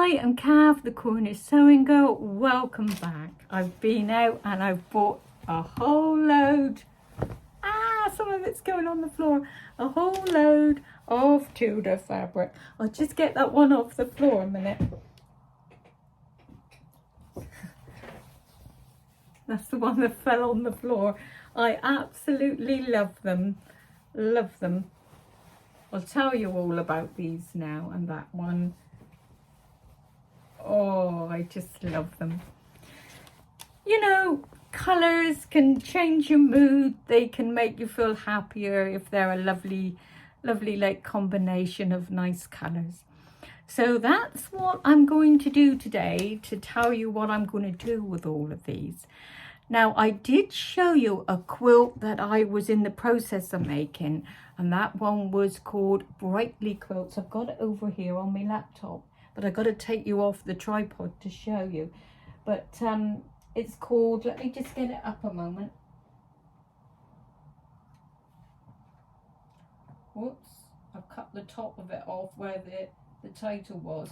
I am Cav, the Cornish Sewing Girl. Welcome back. I've been out and I've bought a whole load, some of it's going on the floor, a whole load of Tilda fabric. I'll just get that one off the floor a minute. That's the one that fell on the floor. I absolutely love them. Love them. I'll tell you all about these now, and that one. Oh, I just love them. You know, colours can change your mood. They can make you feel happier if they're a lovely, lovely like combination of nice colours. So that's what I'm going to do today, to tell you what I'm going to do with all of these. Now, I did show you a quilt that I was in the process of making, and that one was called Brightly Quilts. I've got it over here on my laptop, but I've got to take you off the tripod to show you. But it's called, let me just get it up a moment. Whoops, I've cut the top of it off where the title was.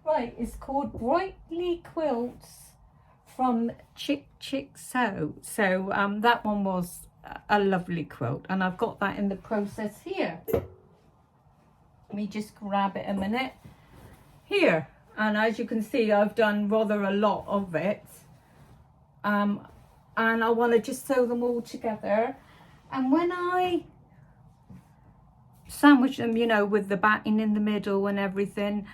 Right, it's called Brightly Quilts from Chick Sew. So that one was a lovely quilt, and I've got that in the process here. Let me just grab it a minute. Here, and as you can see, I've done rather a lot of it, and I want to just sew them all together. And when I sandwich them, you know, with the batting in the middle and everything,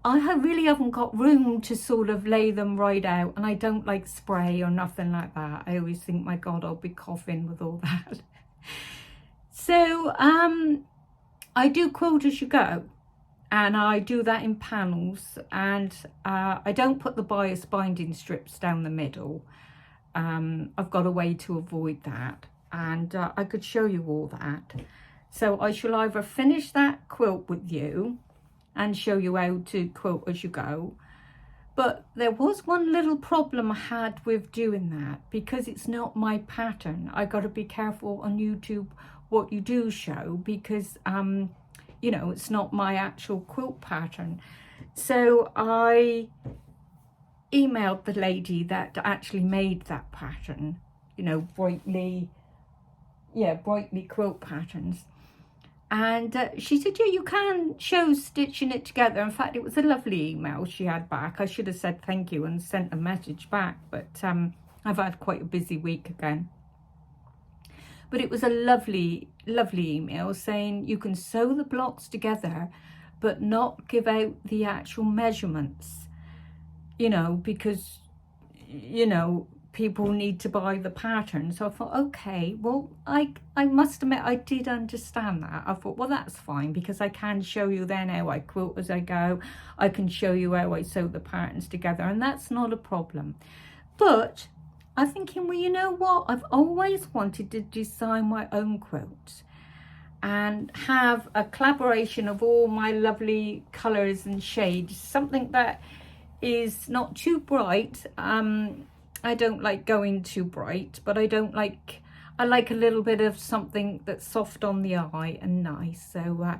I really haven't got room to sort of lay them right out, and I don't like spray or nothing like that. I always think, my God, I'll be coughing with all that. So I do quilt as you go, and I do that in panels, and I don't put the bias binding strips down the middle. I've got a way to avoid that, and I could show you all that. So I shall either finish that quilt with you and show you how to quilt as you go. But there was one little problem I had with doing that, because it's not my pattern. I got to be careful on YouTube what you do show, because you know, it's not my actual quilt pattern. So I emailed the lady that actually made that pattern, you know, Brightly Quilt Patterns. And she said, yeah, you can show stitching it together. In fact, it was a lovely email she had back. I should have said thank you and sent a message back, but I've had quite a busy week again. But it was a lovely, lovely email saying you can sew the blocks together, but not give out the actual measurements, you know, because, you know, people need to buy the pattern. So I thought, okay, well, I must admit I did understand that. I thought, well, that's fine, because I can show you then how I quilt as I go. I can show you how I sew the patterns together, and that's not a problem. But I'm thinking, well, you know what? I've always wanted to design my own quilt and have a collaboration of all my lovely colours and shades, something that is not too bright. I don't like going too bright, but I like a little bit of something that's soft on the eye and nice. So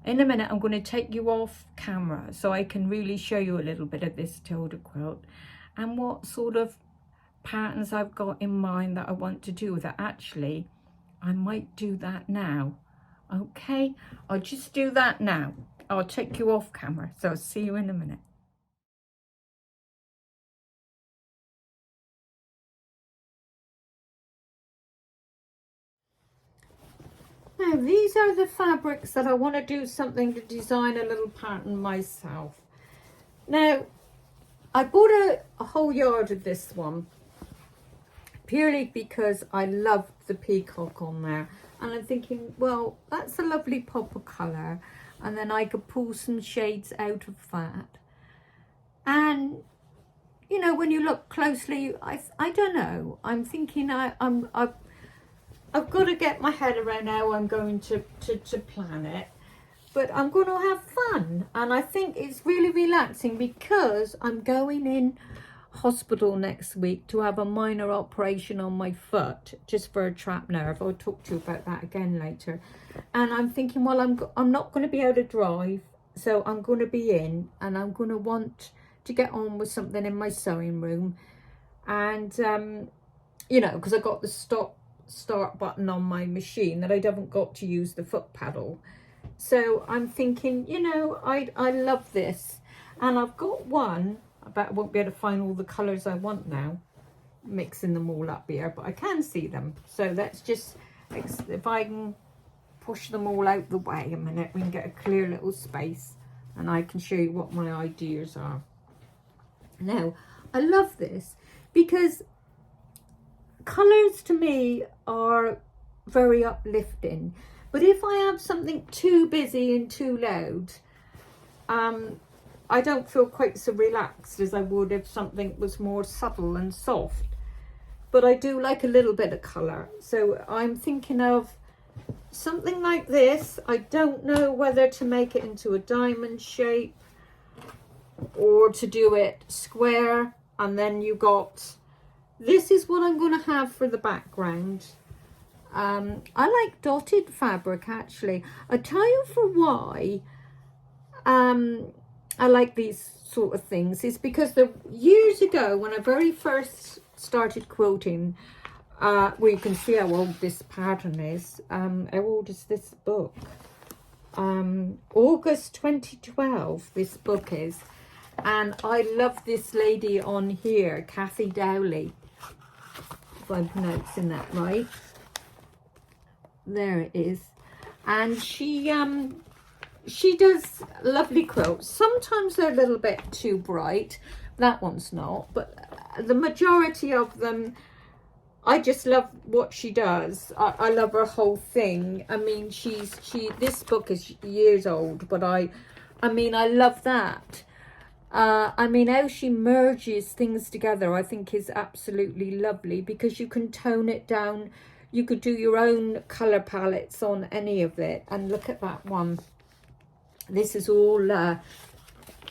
in a minute, I'm going to take you off camera so I can really show you a little bit of this Tilda quilt and what sort of patterns I've got in mind that I want to do with it. Actually, I might do that now. Okay, I'll just do that now. I'll take you off camera, so I'll see you in a minute. Now, these are the fabrics that I want to do something to design a little pattern myself. Now, I bought a whole yard of this one, purely because I love the peacock on there. And I'm thinking, well, that's a lovely pop of colour. And then I could pull some shades out of that. And, you know, when you look closely, I don't know. I'm thinking I've got to get my head around how I'm going to plan it, but I'm going to have fun, and I think it's really relaxing because I'm going in hospital next week to have a minor operation on my foot, just for a trapped nerve. I'll talk to you about that again later. And I'm thinking, well, I'm not going to be able to drive, So I'm going to be in, and I'm going to want to get on with something in my sewing room. And you know, because I got the start button on my machine, that I haven't got to use the foot pedal. So I'm thinking, you know, I love this. And I've got one, I bet I won't be able to find all the colours I want now, mixing them all up here, but I can see them. So let's just, if I can push them all out the way a minute, we can get a clear little space and I can show you what my ideas are. Now, I love this because colours to me are very uplifting. But if I have something too busy and too loud, I don't feel quite so relaxed as I would if something was more subtle and soft. But I do like a little bit of colour. So I'm thinking of something like this. I don't know whether to make it into a diamond shape or to do it square. And then you got, this is what I'm going to have for the background. I like dotted fabric actually. I tell you for why I like these sort of things is because years ago when I very first started quilting, well, you can see how old this pattern is. How old is this book? August 2012 this book is, and I love this lady on here, Kathy Dowley, if I'm pronouncing that right. There it is. And she does lovely quilts. Sometimes they're a little bit too bright. That one's not, but the majority of them, I just love what she does. I love her whole thing. I mean, this book is years old, but I mean, I love that. I mean, how she merges things together, I think is absolutely lovely because you can tone it down. You could do your own colour palettes on any of it. And look at that one. This is all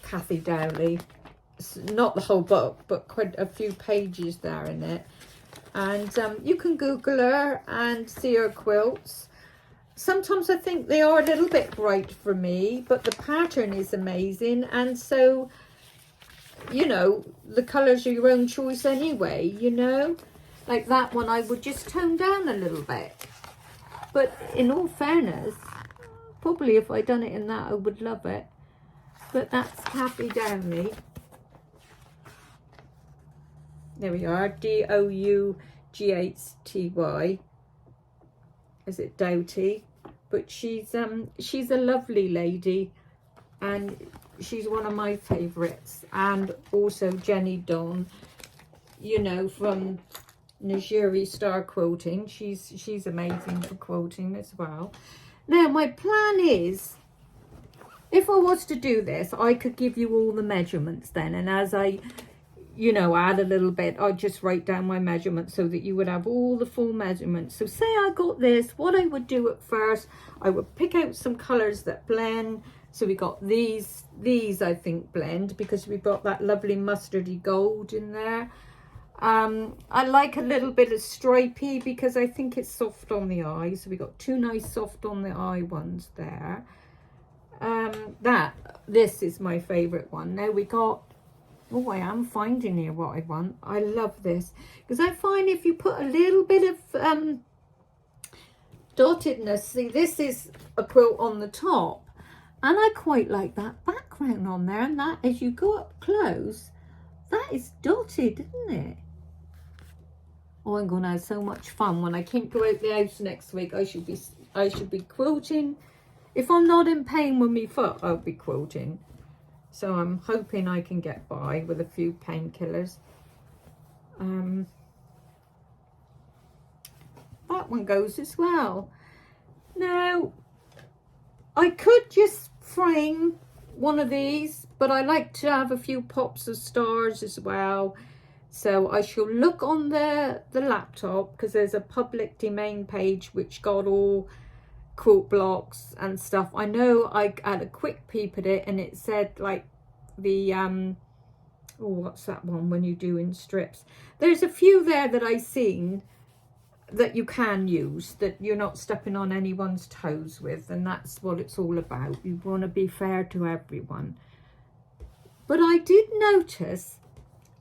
Kathy Dowley. It's not the whole book, but quite a few pages there in it. And you can Google her and see her quilts. Sometimes I think they are a little bit bright for me, but the pattern is amazing. And so, you know, the colours are your own choice anyway, you know. Like that one, I would just tone down a little bit. But in all fairness, probably if I'd done it in that, I would love it. But that's Kathy Dowley. There we are, Doughty. Is it Doughty? But she's a lovely lady, and she's one of my favourites. And also Jenny Dawn, you know, from Nigeri Star Quilting. She's amazing for quilting as well. Now my plan is, if I was to do this, I could give you all the measurements then, and as I, you know, add a little bit, I'd just write down my measurements so that you would have all the full measurements. So say I got this, what I would do at first, I would pick out some colours that blend. So we got these I think blend because we've got that lovely mustardy gold in there. I like a little bit of stripy because I think it's soft on the eye. So we got two nice soft on the eye ones there. This is my favourite one. Now we got, oh, I am finding here what I want. I love this because I find if you put a little bit of dottedness, see, this is a quilt on the top, and I quite like that background on there, and that as you go up close, that is dotted, isn't it? Oh, I'm going to have so much fun when I can't go out the house next week. I should be quilting. If I'm not in pain with my foot, I'll be quilting. So I'm hoping I can get by with a few painkillers. That one goes as well. Now, I could just frame one of these, but I like to have a few pops of stars as well. So I shall look on the laptop because there's a public domain page which got all quilt blocks and stuff. I know I had a quick peep at it and it said like the oh, what's that one when you do in strips? There's a few there that I seen that you can use, that you're not stepping on anyone's toes with, and that's what it's all about. You want to be fair to everyone. But I did notice,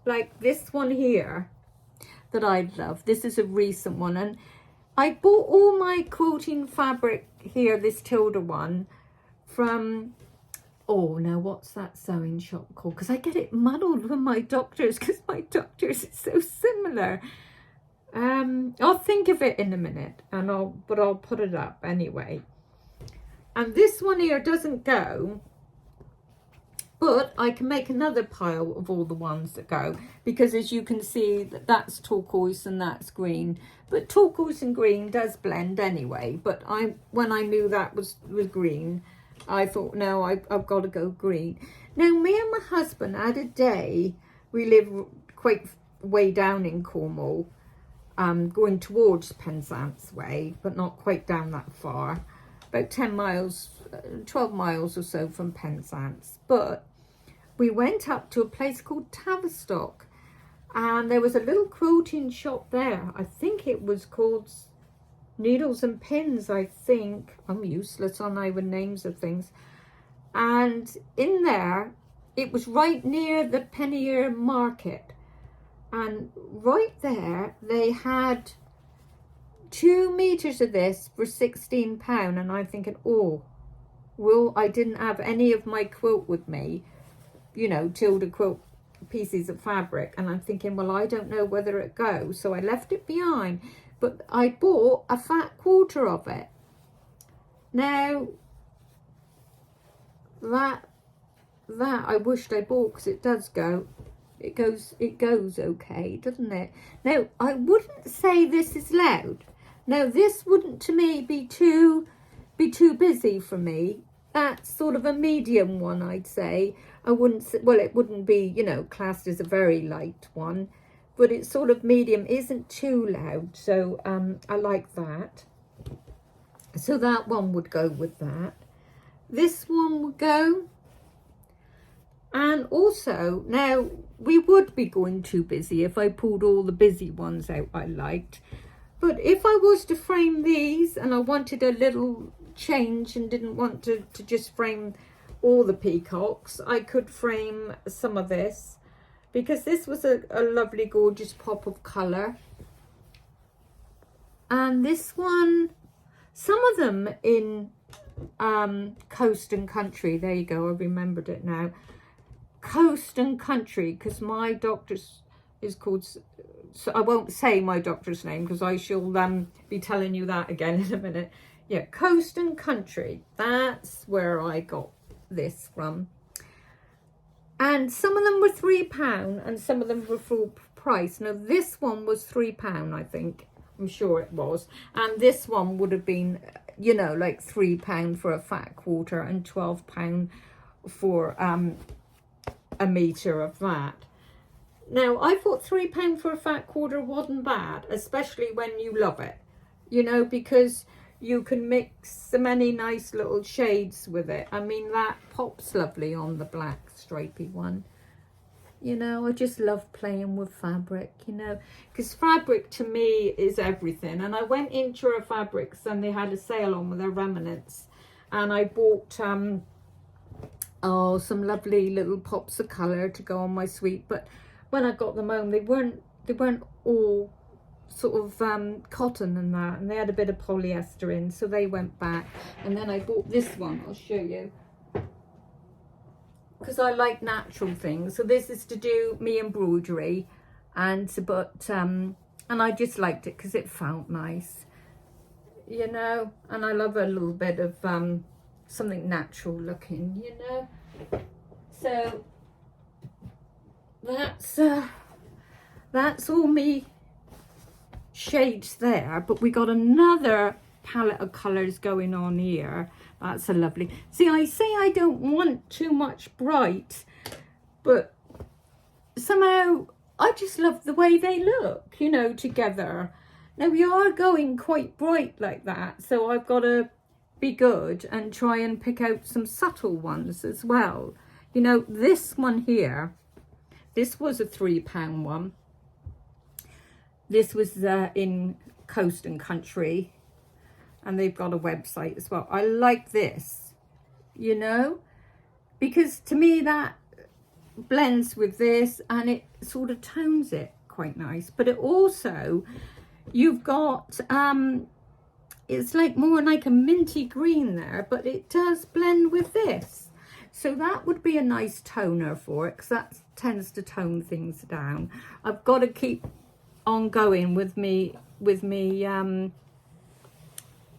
like this one here, that I love. This is a recent one, and I bought all my quilting fabric here, this Tilda one, from, oh no, what's that sewing shop called? Because I get it muddled with my doctors, because my doctors is so similar. I'll think of it in a minute, and I'll put it up anyway. And this one here doesn't go, but I can make another pile of all the ones that go, because as you can see, that's turquoise and that's green, but turquoise and green does blend anyway. But when I knew that was green, I thought, no, I've got to go green. Now, me and my husband had a day, we live quite way down in Cornwall, going towards Penzance way, but not quite down that far, about 10 miles, 12 miles or so from Penzance. But we went up to a place called Tavistock, and there was a little quilting shop there. I think it was called Needles and Pins, I think. I'm useless on with names of things. And in there, it was right near the Pannier Market. And right there, they had 2 meters of this for £16. And I'm thinking, oh, well, I didn't have any of my quilt with me, you know, Tilda quilt pieces of fabric. And I'm thinking, well, I don't know whether it goes. So I left it behind. But I bought a fat quarter of it. Now, that I wished I bought, because it does go. It goes okay, doesn't it? Now, I wouldn't say this is loud. Now, this wouldn't to me be too busy for me. That's sort of a medium one, I'd say. I wouldn't, well, it wouldn't be, you know, classed as a very light one, but it's sort of medium, isn't too loud. So I like that. So that one would go with that. This one would go. And also, now, we would be going too busy if I pulled all the busy ones out I liked. But if I was to frame these, and I wanted a little change and didn't want to just frame all the peacocks, I could frame some of this, because this was a lovely, gorgeous pop of colour. And this one, some of them in Coast and Country, there you go, I remembered it now. Coast and Country, because my doctor's is called, so I won't say my doctor's name, because I shall be telling you that again in a minute. Yeah, Coast and Country, that's where I got this from. And some of them were £3 and some of them were full price. Now this one was £3, I think, I'm sure it was, and this one would have been, you know, like £3 for a fat quarter and £12 for a metre of that. Now, I thought £3 for a fat quarter wasn't bad, especially when you love it, you know, because you can mix so many nice little shades with it. I mean, that pops lovely on the black stripy one. You know, I just love playing with fabric, you know, because fabric to me is everything. And I went into a Fabrics and they had a sale on with their remnants, and I bought some lovely little pops of colour to go on my suite. But when I got them home, they weren't all sort of cotton and that, and they had a bit of polyester in, so they went back. And then I bought this one, I'll show you, because I like natural things. So this is to do me embroidery, and I just liked it because it felt nice, you know, and I love a little bit of something natural looking, you know. So that's all me shades there. But we got another palette of colors going on here. That's a lovely, see, I say I don't want too much bright, but somehow I just love the way they look, you know, together. Now we are going quite bright like that, so I've got to be good and try and pick out some subtle ones as well. You know, this one here, this was a £3 one. This was in Coast and Country, and they've got a website as well. I like this, you know, because to me that blends with this and it sort of tones it quite nice. But it also, you've got it's like more like a minty green there, but it does blend with this, so that would be a nice toner for it, because that tends to tone things down. I've got to keep on going with me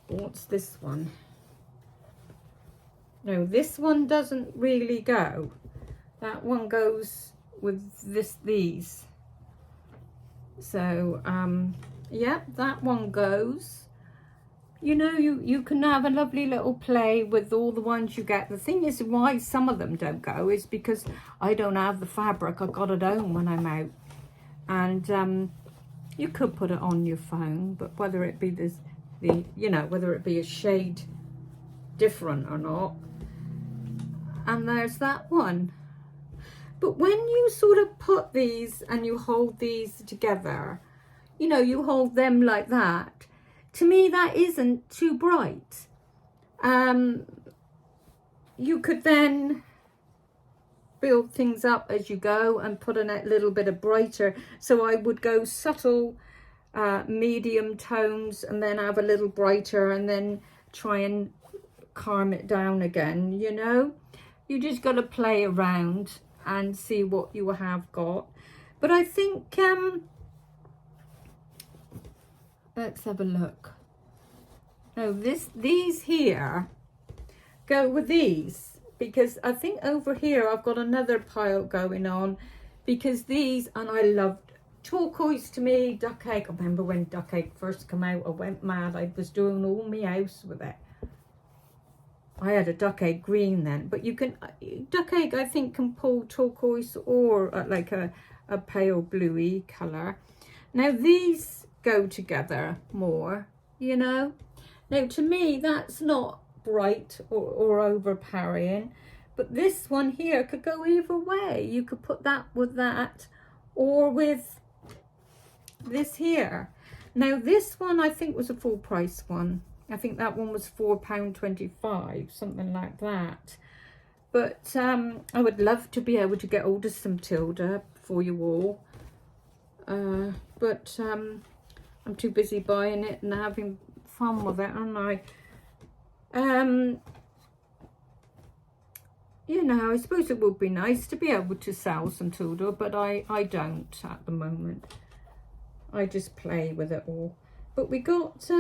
what's this one? No, this one doesn't really go. That one goes with these. So yeah, that one goes. You know, you can have a lovely little play with all the ones you get. The thing is, why some of them don't go is because I don't have the fabric. I got it home when I'm out. And you could put it on your phone, but whether it be you know, whether it be a shade different or not. And there's that one. But when you sort of put these and you hold these together, you know, you hold them like that, to me that isn't too bright. You could then build things up as you go and put in a little bit of brighter. So I would go subtle, medium tones, and then have a little brighter, and then try and calm it down again, you know. You just got to play around and see what you have got. But I think, let's have a look. No, these here go with these, because I think over here I've got another pile going on, because these, and I loved turquoise to me, duck egg. I remember when duck egg first came out, I went mad. I was doing all my house with it. I had a duck egg green then, but you can, duck egg I think can pull turquoise or like a pale bluey colour. Now these go together more, you know. Now to me that's not bright or overpowering, but this one here could go either way. You could put that with that or with this here. Now this one I think was a full price one. I think that one was £4.25, something like that. But I would love to be able to get hold of some Tilda for you all. But I'm too busy buying it and having fun with it, aren't I? You know, I suppose it would be nice to be able to sell some Tilda, but I don't at the moment. I just play with it all. But we got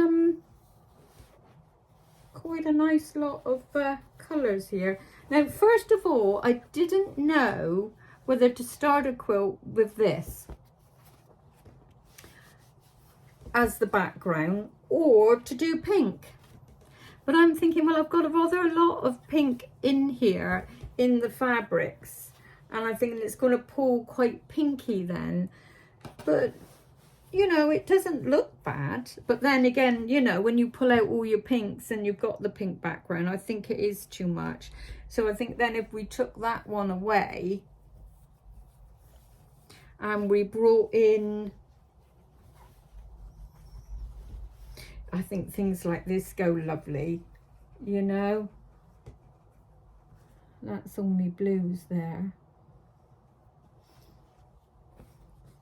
quite a nice lot of colours here. Now, first of all, I didn't know whether to start a quilt with this as the background or to do pink. But I'm thinking, well, I've got a rather a lot of pink in here in the fabrics, and I think it's going to pull quite pinky then. But you know, it doesn't look bad. But then again, you know, when you pull out all your pinks and you've got the pink background, I think it is too much. So I think then if we took that one away and we brought in, I think things like this go lovely, you know. That's all my blues there.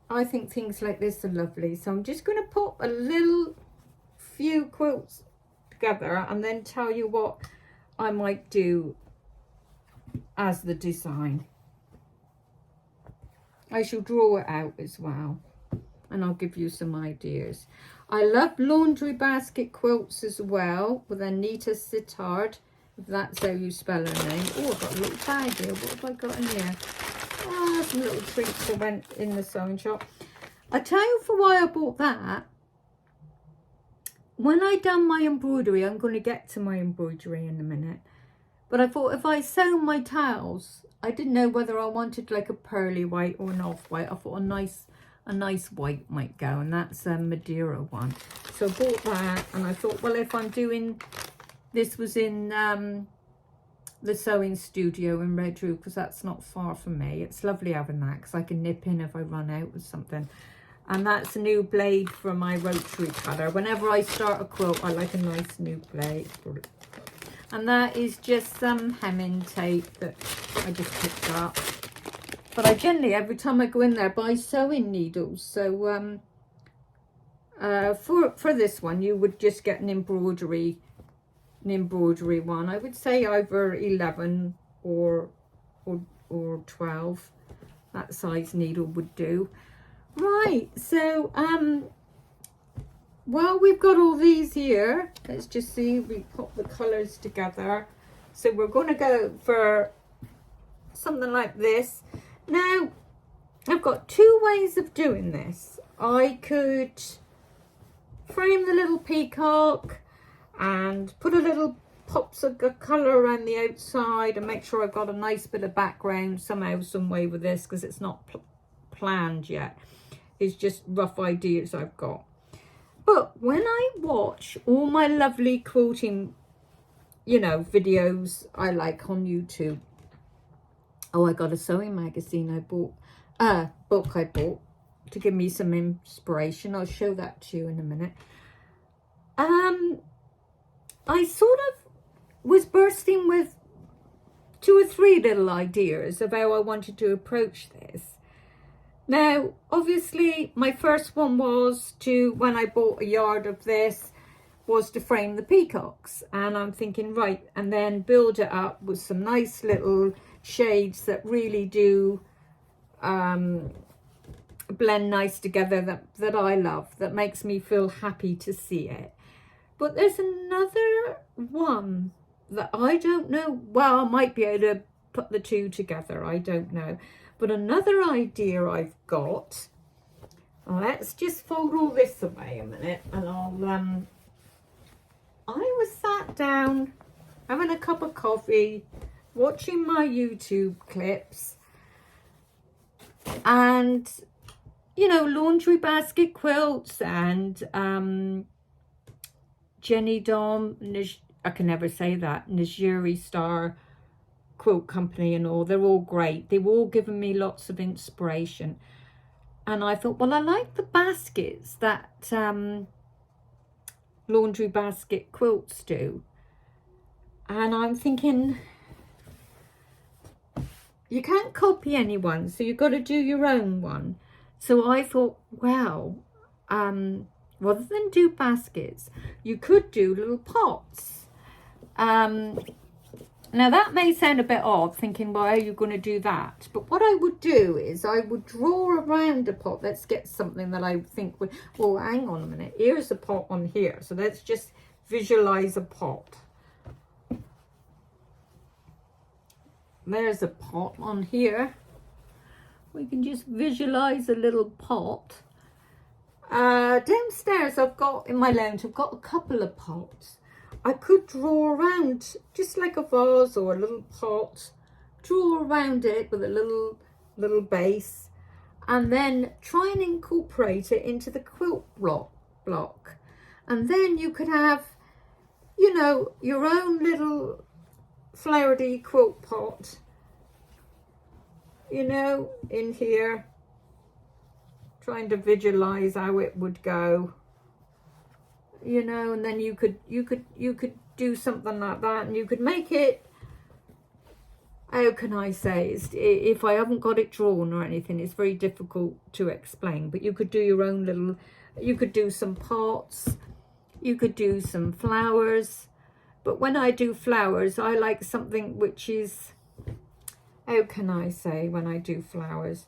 I think things like this are lovely. So I'm just going to put a little few quilts together and then tell you what I might do as the design. I shall draw it out as well, and I'll give you some ideas. I love laundry basket quilts as well with Anita Sittard, if that's how you spell her name. Oh, I've got a little bag here. What have I got in here? Oh, some little treats that went in the sewing shop. I tell you for why I bought that. When I done my embroidery, I'm going to get to my embroidery in a minute. But I thought if I sew my towels, I didn't know whether I wanted like a pearly white or an off-white. I thought a nice white might go, and that's a Madeira one. So I bought that, and I thought, well, if I'm doing, this was in the sewing studio in Redruth, because that's not far from me. It's lovely having that, because I can nip in if I run out with something. And that's a new blade for my rotary cutter. Whenever I start a quilt, I like a nice new blade. And that is just some hemming tape that I just picked up. But I generally, every time I go in there, buy sewing needles. So for this one, you would just get an embroidery one. I would say either 11 or 12. That size needle would do. Right, so well, we've got all these here. Let's just see, we put the colours together. So we're going to go for something like this. Now, I've got two ways of doing this. I could frame the little peacock and put a little pops of colour around the outside and make sure I've got a nice bit of background somehow, some way with this, because it's not planned yet. It's just rough ideas I've got. But when I watch all my lovely quilting, you know, videos I like on YouTube. Oh, I got a sewing magazine I bought, book I bought to give me some inspiration. I'll show that to you in a minute. I sort of was bursting with 2 or 3 little ideas of how I wanted to approach this. Now, obviously, my first one was to, when I bought a yard of this, was to frame the peacocks. And I'm thinking, right, and then build it up with some nice little shades that really do blend nice together, that I love, that makes me feel happy to see it. But there's another one that I don't know. Well, I might be able to put the two together. I don't know. But another idea I've got, let's just fold all this away a minute, and I was sat down having a cup of coffee, watching my YouTube clips, and, you know, laundry basket quilts and Jenny Dom, I can never say that, Najiri Star Quilt Company and all, they're all great. They've all given me lots of inspiration. And I thought, well, I like the baskets that laundry basket quilts do. And I'm thinking, you can't copy anyone, so you've got to do your own one. So I thought, well, rather than do baskets, you could do little pots. Now that may sound a bit odd, thinking, why are you going to do that? But what I would do is I would draw around a pot. Let's get something that I think would, well, hang on a minute. Here's a pot on here. So let's just visualize a pot. There's a pot on here. We can just visualize a little pot. Downstairs I've got, in my lounge, I've got a couple of pots. I could draw around, just like a vase or a little pot, draw around it with a little base, and then try and incorporate it into the quilt block. And then you could have, you know, your own little flowery quilt pot, you know, in here, trying to visualize how it would go. You know, and then you could do something like that, and you could make it, how can I say, if I haven't got it drawn or anything, it's very difficult to explain, but you could do your own little, you could do some pots, you could do some flowers. But when I do flowers, I like something which is, how can I say, when I do flowers,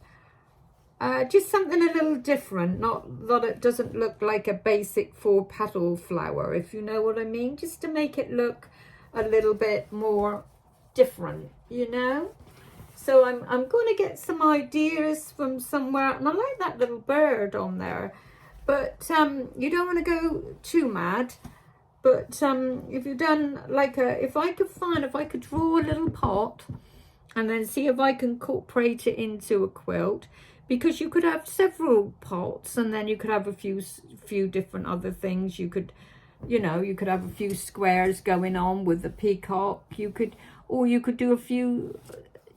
just something a little different, not that it doesn't look like a basic 4-petal flower, if you know what I mean, just to make it look a little bit more different, you know. So I'm going to get some ideas from somewhere, and I like that little bird on there, but you don't want to go too mad. But if you've done like if I could draw a little pot and then see if I can incorporate it into a quilt, because you could have several pots, and then you could have a few different other things. You could, you know, you could have a few squares going on with the peacock. You could do a few,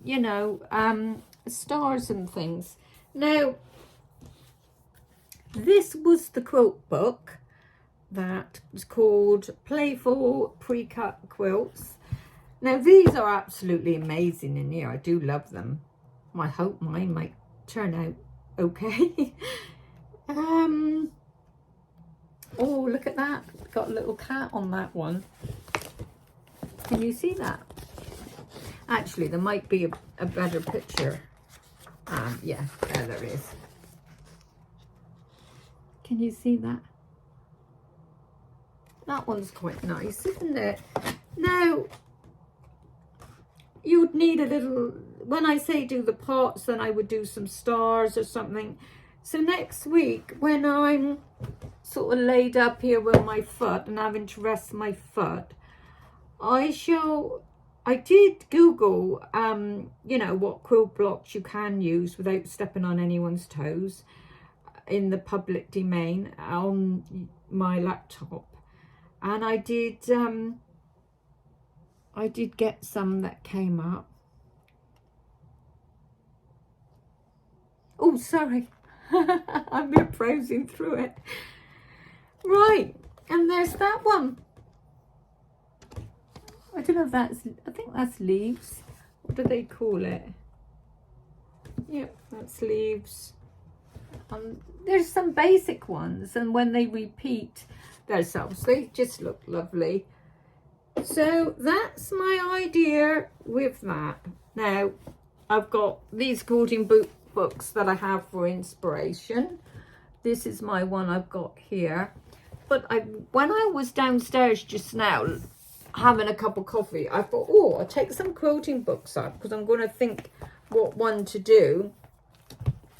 you know, stars and things. Now, this was the quilt book that was called Playful Pre-Cut Quilts. Now these are absolutely amazing in here. I do love them. I hope mine might turn out okay. Oh, look at that. Got a little cat on that one. Can you see that? Actually, there might be a better picture. Yeah, there is. Can you see that? That one's quite nice, isn't it? Now, you would need a little, when I say do the parts, then I would do some stars or something. So next week, when I'm sort of laid up here with my foot and having to rest my foot, I did Google, you know, what quilt blocks you can use without stepping on anyone's toes in the public domain on my laptop. And I did get some that came up. Oh, sorry. I'm browsing through it. Right, and there's that one. I don't know if that's, I think that's leaves. What do they call it? Yep, that's leaves. There's some basic ones, and when they repeat themselves, they just look lovely. So that's my idea with that. Now, I've got these quilting books that I have for inspiration. This is my one I've got here. But when I was downstairs just now having a cup of coffee, I thought, oh, I'll take some quilting books up because I'm going to think what one to do.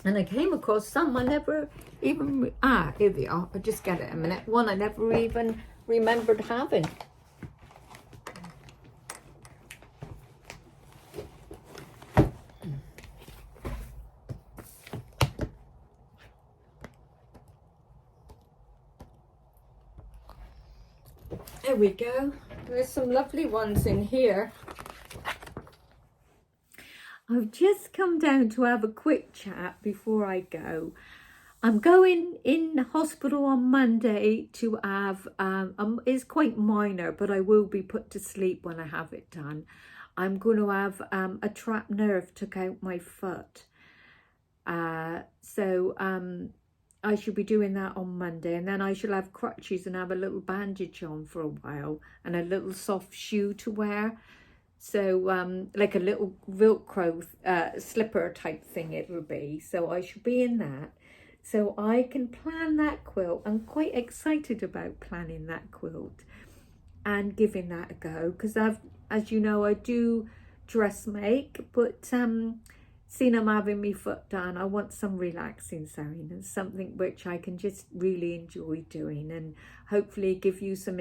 And I came across some I never even, here they are. I'll just get it a minute. One I never even remembered having. There we go. There's some lovely ones in here. I've just come down to have a quick chat before I go. I'm going in hospital on Monday to have, it's quite minor, but I will be put to sleep when I have it done. I'm going to have a trapped nerve took out my foot. So I should be doing that on Monday, and then I shall have crutches and have a little bandage on for a while and a little soft shoe to wear. So like a little Velcro slipper type thing it will be. So I should be in that. So I can plan that quilt. I'm quite excited about planning that quilt and giving that a go, because as you know, I do dress make, but seeing I'm having my foot done, I want some relaxing sewing and something which I can just really enjoy doing, and hopefully give you some,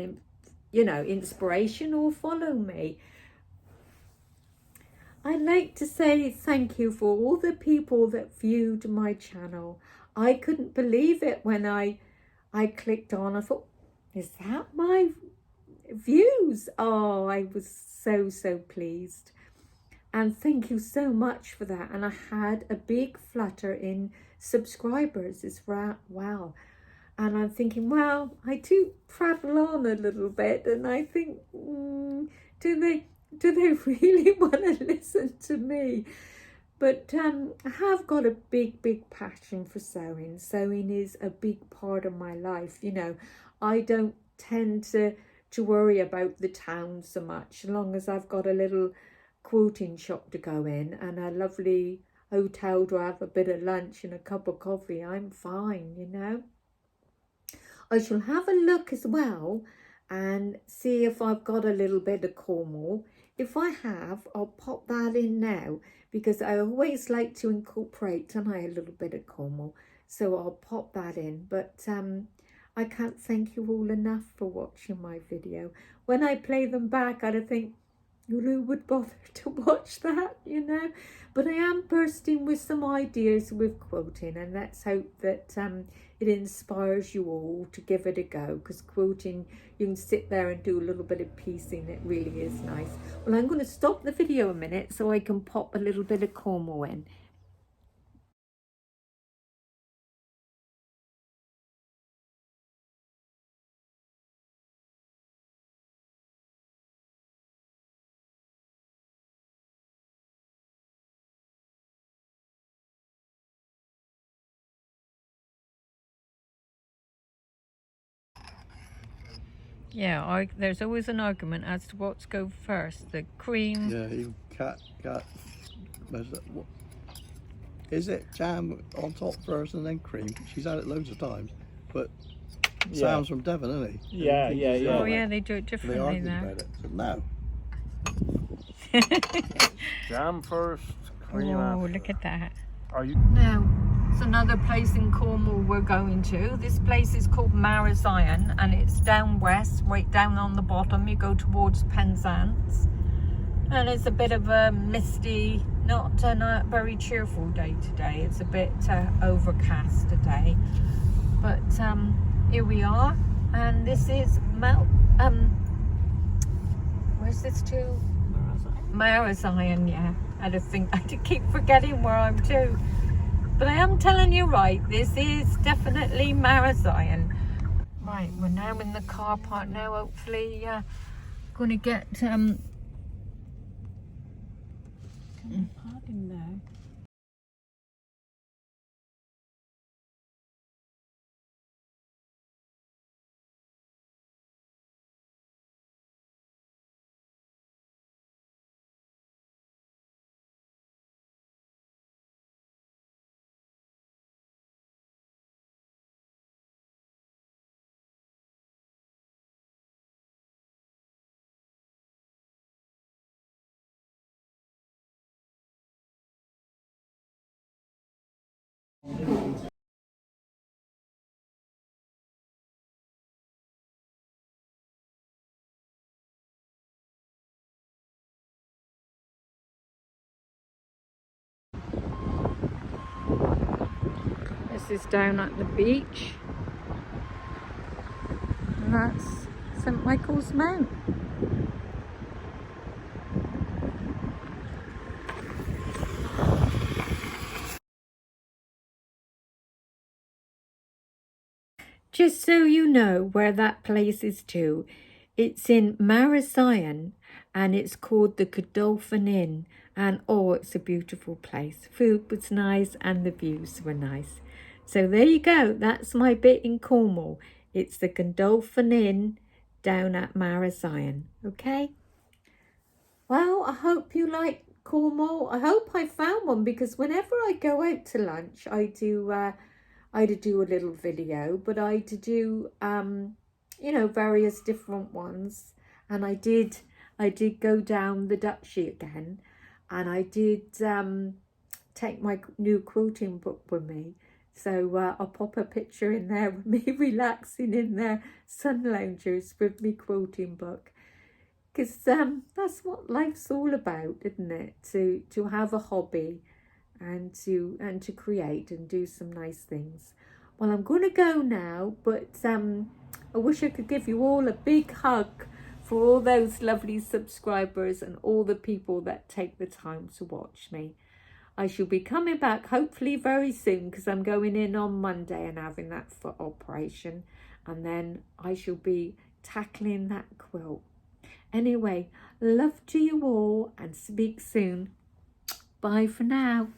you know, inspiration or follow me. I'd like to say thank you for all the people that viewed my channel. I couldn't believe it when I clicked on. I thought, is that my views? Oh, I was so pleased. And thank you so much for that. And I had a big flutter in subscribers as well. And I'm thinking, well, I do prattle on a little bit, and I think, do they really want to listen to me? But I have got a big passion for sewing. Sewing is a big part of my life. You know, I don't tend to worry about the town so much, as long as I've got a little quilting shop to go in and a lovely hotel to have a bit of lunch and a cup of coffee. I'm fine, you know. I shall have a look as well and see if I've got a little bit of Cornwall. If I have, I'll pop that in now, because I always like to incorporate, don't I, a little bit of Cornwall. So I'll pop that in. But I can't thank you all enough for watching my video. When I play them back, I think, who would bother to watch that, you know? But I am bursting with some ideas with quilting, and let's hope that it inspires you all to give it a go, because quilting, you can sit there and do a little bit of piecing. It really is nice. Well, I'm going to stop the video a minute so I can pop a little bit of Cornwall in. Yeah, there's always an argument as to what's go first, the cream. Yeah, you cat. What, is it jam on top first and then cream? She's had it loads of times, but Sam's from Devon, isn't he? Yeah, Oh yeah, they do it differently they there. argued about it. So no. Jam first, cream Oh, after. look at that. Are you? Now, it's another place in Cornwall we're going to. This place is called Marazion, and it's down west, right down on the bottom. You go towards Penzance, and it's a bit of a misty, not a very cheerful day today. It's a bit overcast today, but here we are, and this is where's this to? Marazion, yeah. I keep forgetting where I'm to. But I am telling you right, this is definitely Marazion. Right, we're now in the car park now, hopefully gonna get parking there. This is down at the beach, and that's St Michael's Mount. Just so you know where that place is too, it's in Marazion, and it's called the Godolphin Inn, and oh, it's a beautiful place. Food was nice and the views were nice. So there you go, that's my bit in Cornwall. It's the Godolphin Inn down at Marazion, okay? Well, I hope you like Cornwall. I hope I found one, because whenever I go out to lunch, I do a little video, but I do you know, various different ones. And I did go down the Duchy again, and I did take my new quilting book with me. So I'll pop a picture in there with me relaxing in their sun loungers with me quilting book. Because that's what life's all about, isn't it? To have a hobby and to create and do some nice things. Well, I'm going to go now, but I wish I could give you all a big hug for all those lovely subscribers and all the people that take the time to watch me. I shall be coming back hopefully very soon, because I'm going in on Monday and having that foot operation, and then I shall be tackling that quilt. Anyway, love to you all and speak soon. Bye for now.